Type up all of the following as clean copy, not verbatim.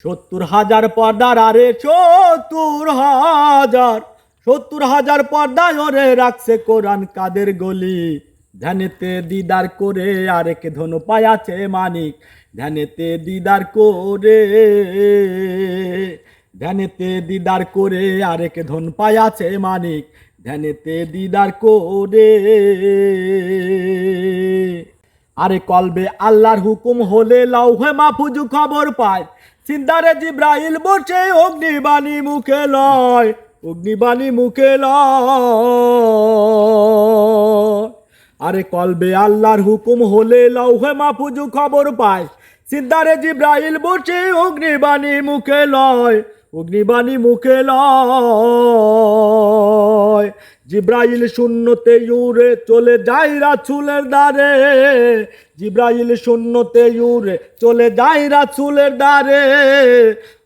70,000 পর্দার আরে 70,000 পর্দায় ওরে রাখছে কোরআন কাদের গলি। ধ্যানেতে দিদার করে আরেক ধনু পায়াছে মানিক। ধ্যানেতে দিদার করে, ধ্যানেতে দিদার করে আরেক ধন পায়াছে মানিক। ধ্যানেতে দিদার করে আরে কলবে আল্লাহর হুকুম হলে লাউহে মাহফুজ খবর পায়। সিন্দারে জিব্রাইল বসে অগ্নিবাণী মুখে লয়, অগ্নিবাণী মুখে লয়। আরে কলবে আল্লাহর হুকুম হলে লাউহে মাহফুজ খবর পায়। সিন্দারে জিব্রাইল বসে অগ্নিবাণী মুখে লয়, অগ্নিবাণী মুখে লয়। জিব্রাইল শূন্যতে উড়ে চলে যায় রাসূলের দ্বারে। জিব্রাইল শূন্যতে উড়ে চলে যায় রাসূলের দ্বারে।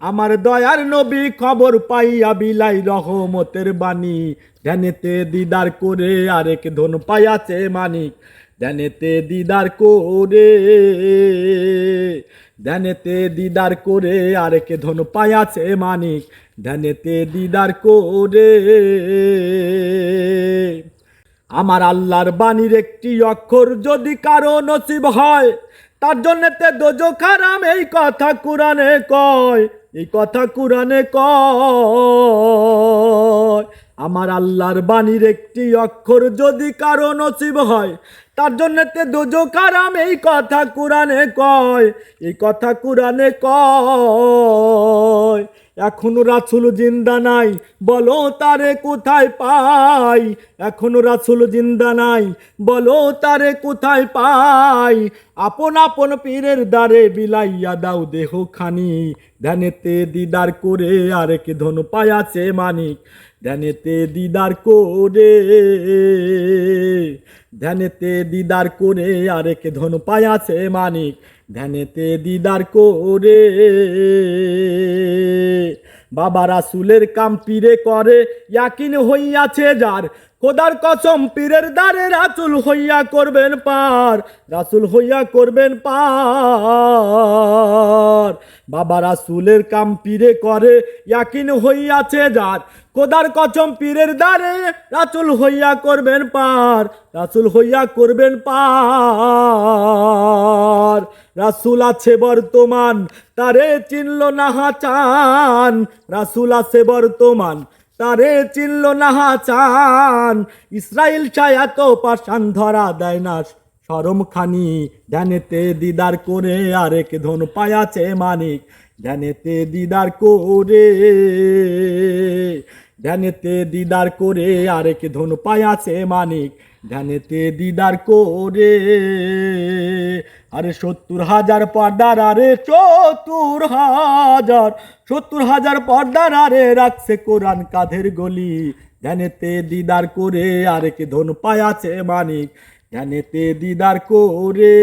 আমার দয়ার নবী খবর পাইয়া বিলাই রহমতের বাণী। ধ্যানেতে দিদার করে আরেক ধন পাইয়াছে মানিক। ধ্যানেতে দিদার করে, ধ্যানেতে দিদার করে আরেক ধন পাইয়াছে মানিক। ধ্যানেতে দিদার করে আমার আল্লাহর বাণীর একটি অক্ষর যদি কারো নসিব হয়, তার জন্যতে দোজখ হারাম এই কথা কুরআনে কয়, এই কথা কুরআনে কয়। আমার আল্লাহর বাণীর একটি অক্ষর যদি কারো নসিব হয়, তার জন্যতে দোজখ হারাম এই কথা কুরআনে কয়, এই কথা কুরআনে কয়। এখনো রাসূল জিন্দা নাই, বলো তারে কোথায় পাই। এখনো রাসূল জিন্দা নাই, বলো তারে কোথায় পাই। আপন আপন পীরের দ্বারে বিলাইয়া দাও দেহ খানি। ধ্যানেতে দিদার করে আরেক ধন পায়াছে মানিক। ধ্যানেতে দিদার করে, ধ্যানেতে দিদার করে আরেক ধন পায়াছে মানিক। ধ্যানেতে দিদার করে বাবা রাসূলের কাম পীরে করে ইয়াকিন হইয়াছে যার। খোদার কসম পীরের দ্বারে রাসূল হইয়া করবেন পার, রাসূল হইয়া করবেন পার। বাবা রাসূলের কাম পীরে করে ইয়াকিন হইয়াছে যার। খোদার কসম পীরের দ্বারে রাসূল হইয়া করবেন পার, রাসূল হইয়া করবেন পার। রাসূল আছে বর্তমান, তারে চিনল না হাচান। রাসূল আছে বর্তমান, তারে চিনল না হাচান। ইসরাইল ছায়া তো পাষাণ ধরা দেয় না শরম খানি। ধ্যানেতে দিদার করে আরেক ধন পায়াছে মানিক। ধ্যানেতে দিদার করে, ধ্যানেতে দিদার করে আরেক ধন পায়াছে মানিক। ধ্যানেতে দিদার করে আরে 70,000 পর্দার আরে 70,000 পর্দার আরে রাখছে কোরআন কাঁধের গলি। ধ্যানেতে দিদার করে আরেক ধন পায়াছে মানিক। ধ্যানেতে দিদার করে।